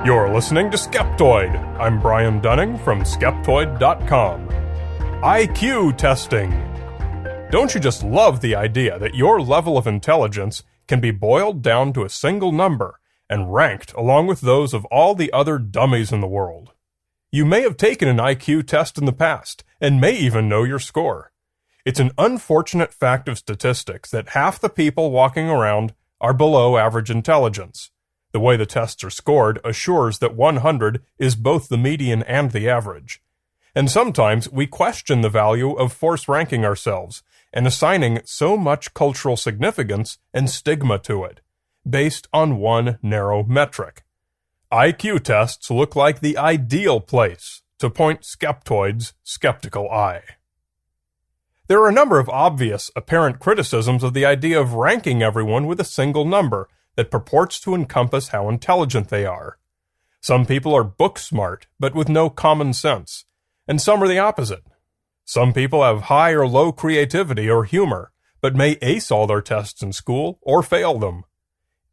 You're listening to Skeptoid. I'm Brian Dunning from Skeptoid.com. IQ testing. Don't you just love the idea that your level of intelligence can be boiled down to a single number and ranked along with those of all the other dummies in the world? You may have taken an IQ test in the past and may even know your score. It's an unfortunate fact of statistics that half the people walking around are below average intelligence. The way the tests are scored assures that 100 is both the median and the average. And sometimes we question the value of force ranking ourselves and assigning so much cultural significance and stigma to it, based on one narrow metric. IQ tests look like the ideal place to point skeptoids' skeptical eye. There are a number of obvious, apparent criticisms of the idea of ranking everyone with a single number that purports to encompass how intelligent they are. Some people are book smart, but with no common sense, and some are the opposite. Some people have high or low creativity or humor, but may ace all their tests in school or fail them.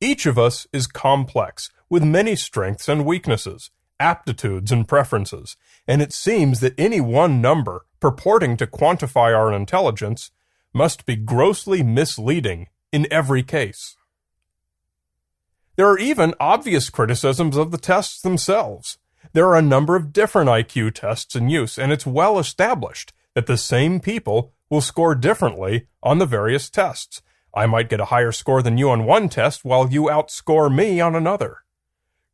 Each of us is complex, with many strengths and weaknesses, aptitudes and preferences, and it seems that any one number purporting to quantify our intelligence must be grossly misleading in every case. There are even obvious criticisms of the tests themselves. There are a number of different IQ tests in use, and it's well established that the same people will score differently on the various tests. I might get a higher score than you on one test while you outscore me on another.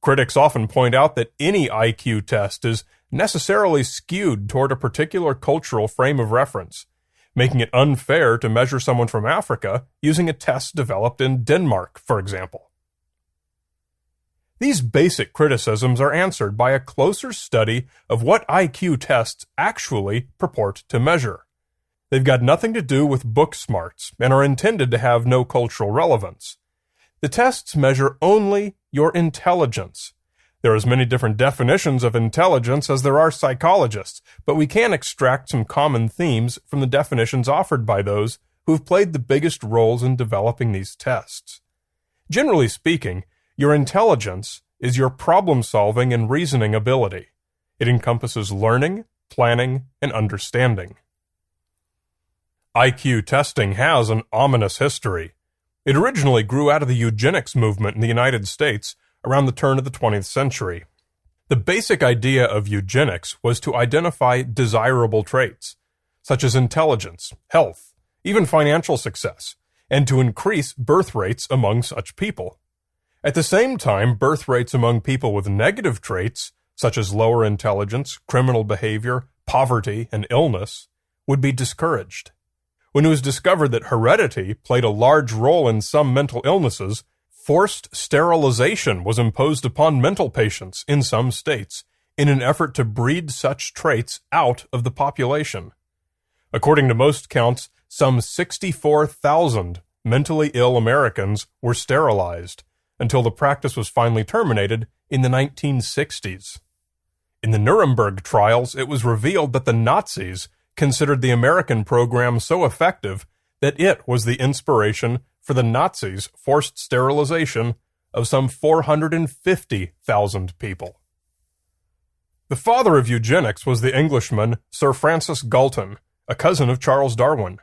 Critics often point out that any IQ test is necessarily skewed toward a particular cultural frame of reference, making it unfair to measure someone from Africa using a test developed in Denmark, for example. These basic criticisms are answered by a closer study of what IQ tests actually purport to measure. They've got nothing to do with book smarts and are intended to have no cultural relevance. The tests measure only your intelligence. There are as many different definitions of intelligence as there are psychologists, but we can extract some common themes from the definitions offered by those who've played the biggest roles in developing these tests. Generally speaking, your intelligence is your problem-solving and reasoning ability. It encompasses learning, planning, and understanding. IQ testing has an ominous history. It originally grew out of the eugenics movement in the United States around the turn of the 20th century. The basic idea of eugenics was to identify desirable traits, such as intelligence, health, even financial success, and to increase birth rates among such people. At the same time, birth rates among people with negative traits, such as lower intelligence, criminal behavior, poverty, and illness, would be discouraged. When it was discovered that heredity played a large role in some mental illnesses, forced sterilization was imposed upon mental patients in some states in an effort to breed such traits out of the population. According to most counts, some 64,000 mentally ill Americans were sterilized until the practice was finally terminated in the 1960s. In the Nuremberg trials, it was revealed that the Nazis considered the American program so effective that it was the inspiration for the Nazis' forced sterilization of some 450,000 people. The father of eugenics was the Englishman Sir Francis Galton, a cousin of Charles Darwin.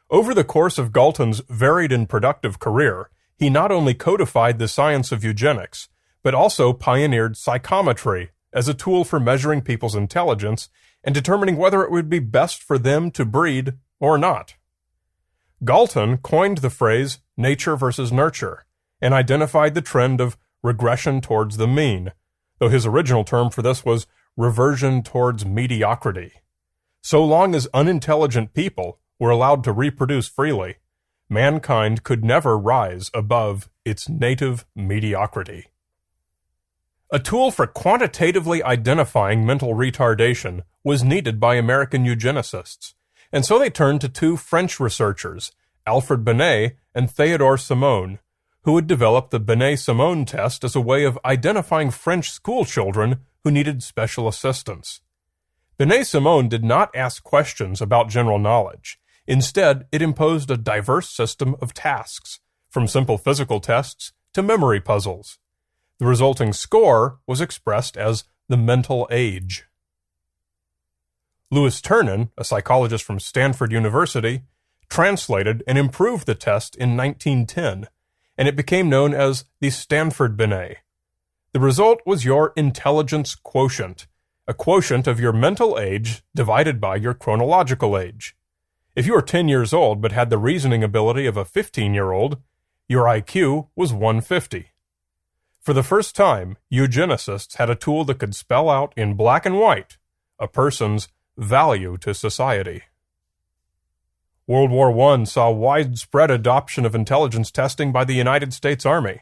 Over the course of Galton's varied and productive career, he not only codified the science of eugenics, but also pioneered psychometry as a tool for measuring people's intelligence and determining whether it would be best for them to breed or not. Galton coined the phrase nature versus nurture and identified the trend of regression towards the mean, though his original term for this was reversion towards mediocrity. So long as unintelligent people were allowed to reproduce freely, mankind could never rise above its native mediocrity. A tool for quantitatively identifying mental retardation was needed by American eugenicists, and so they turned to two French researchers, Alfred Binet and Theodore Simon, who had developed the Binet-Simon test as a way of identifying French school children who needed special assistance. Binet-Simon did not ask questions about general knowledge. Instead, it imposed a diverse system of tasks, from simple physical tests to memory puzzles. The resulting score was expressed as the mental age. Louis Ternan, a psychologist from Stanford University, translated and improved the test in 1910, and it became known as the Stanford Binet. The result was your intelligence quotient, a quotient of your mental age divided by your chronological age. If you were 10 years old but had the reasoning ability of a 15-year-old, your IQ was 150. For the first time, eugenicists had a tool that could spell out in black and white a person's value to society. World War I saw widespread adoption of intelligence testing by the United States Army.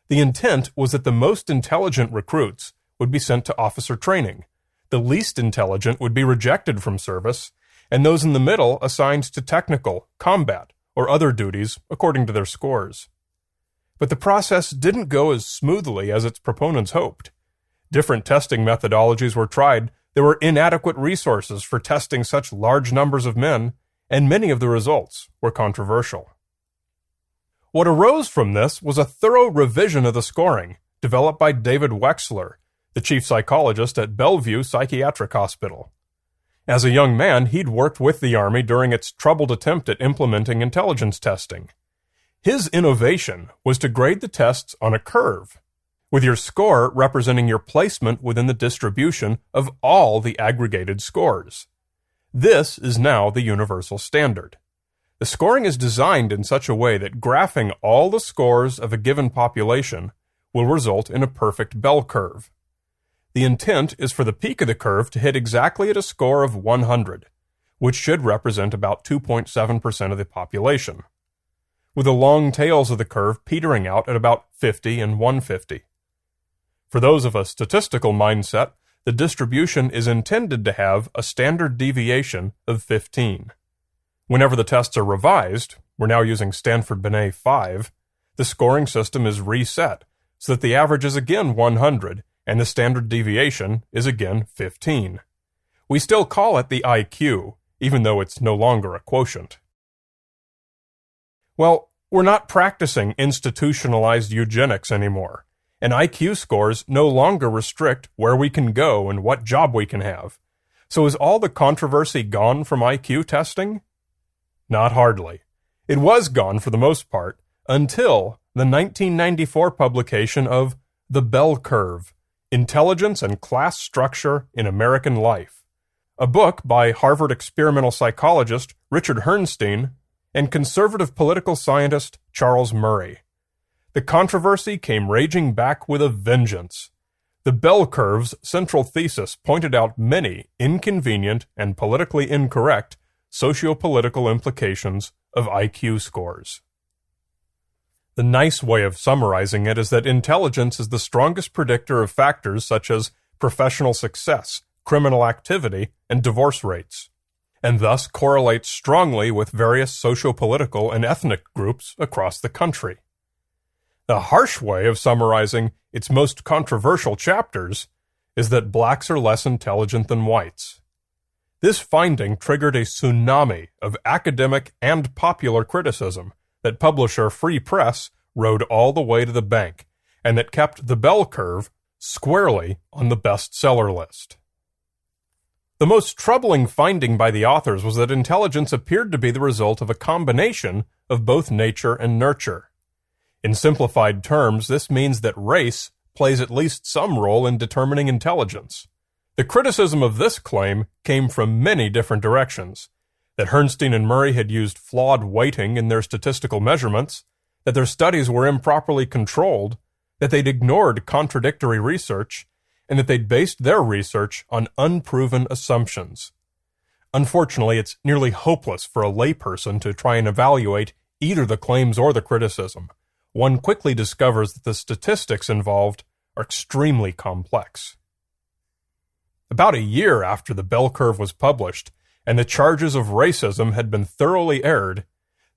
The intent was that the most intelligent recruits would be sent to officer training, the least intelligent would be rejected from service, and those in the middle assigned to technical, combat, or other duties according to their scores. But the process didn't go as smoothly as its proponents hoped. Different testing methodologies were tried. There were inadequate resources for testing such large numbers of men, and many of the results were controversial. What arose from this was a thorough revision of the scoring, developed by David Wexler, the chief psychologist at Bellevue Psychiatric Hospital. As a young man, he'd worked with the Army during its troubled attempt at implementing intelligence testing. His innovation was to grade the tests on a curve, with your score representing your placement within the distribution of all the aggregated scores. This is now the universal standard. The scoring is designed in such a way that graphing all the scores of a given population will result in a perfect bell curve. The intent is for the peak of the curve to hit exactly at a score of 100, which should represent about 2.7% of the population, with the long tails of the curve petering out at about 50 and 150. For those of a statistical mindset, the distribution is intended to have a standard deviation of 15. Whenever the tests are revised, we're now using Stanford Binet 5, the scoring system is reset so that the average is again 100 and the standard deviation is again 15. We still call it the IQ, even though it's no longer a quotient. Well, we're not practicing institutionalized eugenics anymore, and IQ scores no longer restrict where we can go and what job we can have. So is all the controversy gone from IQ testing? Not hardly. It was gone for the most part until the 1994 publication of The Bell Curve: Intelligence and Class Structure in American Life, a book by Harvard experimental psychologist Richard Herrnstein and conservative political scientist Charles Murray. The controversy came raging back with a vengeance. The Bell Curve's central thesis pointed out many inconvenient and politically incorrect socio-political implications of IQ scores. The nice way of summarizing it is that intelligence is the strongest predictor of factors such as professional success, criminal activity, and divorce rates, and thus correlates strongly with various socio-political and ethnic groups across the country. The harsh way of summarizing its most controversial chapters is that blacks are less intelligent than whites. This finding triggered a tsunami of academic and popular criticism that publisher Free Press rode all the way to the bank, and that kept The Bell Curve squarely on the bestseller list. The most troubling finding by the authors was that intelligence appeared to be the result of a combination of both nature and nurture. In simplified terms, this means that race plays at least some role in determining intelligence. The criticism of this claim came from many different directions: that Herrnstein and Murray had used flawed weighting in their statistical measurements, that their studies were improperly controlled, that they'd ignored contradictory research, and that they'd based their research on unproven assumptions. Unfortunately, it's nearly hopeless for a layperson to try and evaluate either the claims or the criticism. One quickly discovers that the statistics involved are extremely complex. About a year after the Bell Curve was published, and the charges of racism had been thoroughly aired,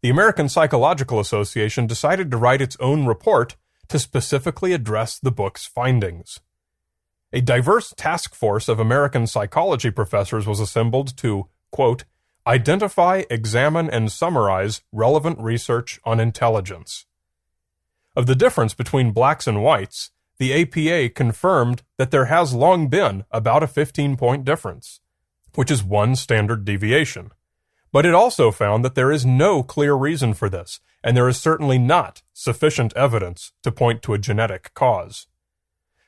the American Psychological Association decided to write its own report to specifically address the book's findings. A diverse task force of American psychology professors was assembled to, quote, identify, examine, and summarize relevant research on intelligence. Of the difference between blacks and whites, the APA confirmed that there has long been about a 15-point difference, which is one standard deviation. But it also found that there is no clear reason for this, and there is certainly not sufficient evidence to point to a genetic cause.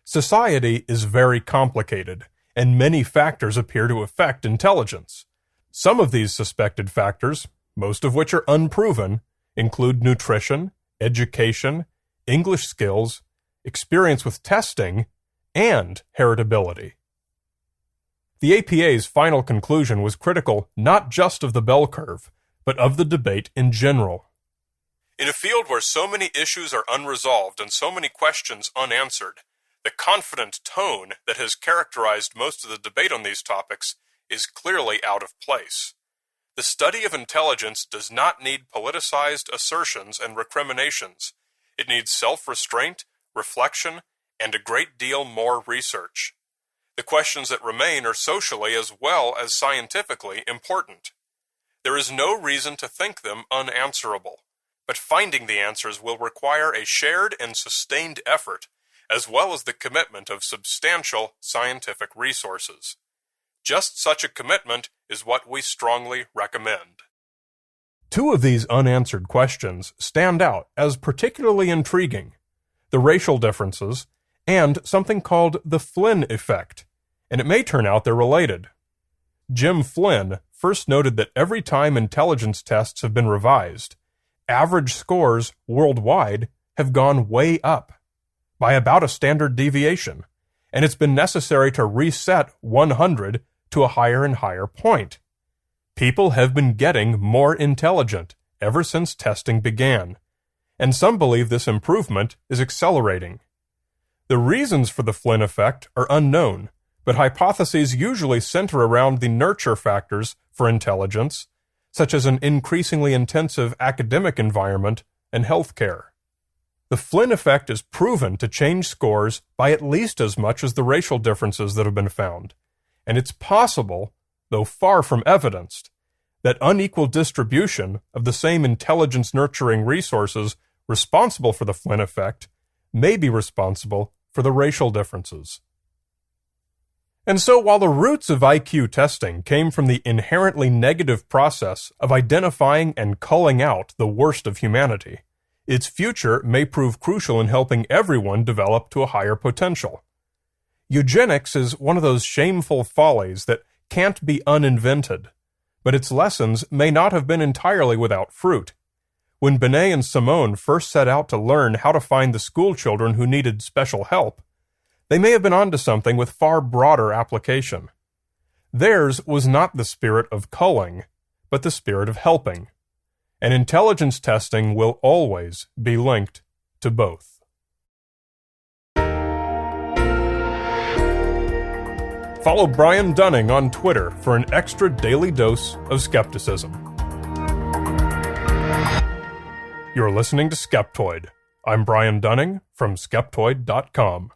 Society is very complicated, and many factors appear to affect intelligence. Some of these suspected factors, most of which are unproven, include nutrition, education, English skills, experience with testing, and heritability. The APA's final conclusion was critical not just of the bell curve, but of the debate in general. In a field where so many issues are unresolved and so many questions unanswered, the confident tone that has characterized most of the debate on these topics is clearly out of place. The study of intelligence does not need politicized assertions and recriminations. It needs self-restraint, reflection, and a great deal more research. The questions that remain are socially as well as scientifically important. There is no reason to think them unanswerable, but finding the answers will require a shared and sustained effort, as well as the commitment of substantial scientific resources. Just such a commitment is what we strongly recommend. Two of these unanswered questions stand out as particularly intriguing: the racial differences and something called the Flynn effect, and it may turn out they're related. Jim Flynn first noted that every time intelligence tests have been revised, average scores worldwide have gone way up, by about a standard deviation, and it's been necessary to reset 100 to a higher and higher point. People have been getting more intelligent ever since testing began, and some believe this improvement is accelerating. The reasons for the Flynn effect are unknown, but hypotheses usually center around the nurture factors for intelligence, such as an increasingly intensive academic environment and healthcare. The Flynn effect is proven to change scores by at least as much as the racial differences that have been found, and it's possible, though far from evidenced, that unequal distribution of the same intelligence-nurturing resources responsible for the Flynn effect may be responsible for the racial differences. And so while the roots of IQ testing came from the inherently negative process of identifying and culling out the worst of humanity, its future may prove crucial in helping everyone develop to a higher potential. Eugenics is one of those shameful follies that can't be uninvented, but its lessons may not have been entirely without fruit. When Binet and Simone first set out to learn how to find the school children who needed special help, they may have been onto something with far broader application. Theirs was not the spirit of culling, but the spirit of helping. And intelligence testing will always be linked to both. Follow Brian Dunning on Twitter for an extra daily dose of skepticism. You're listening to Skeptoid. I'm Brian Dunning from Skeptoid.com.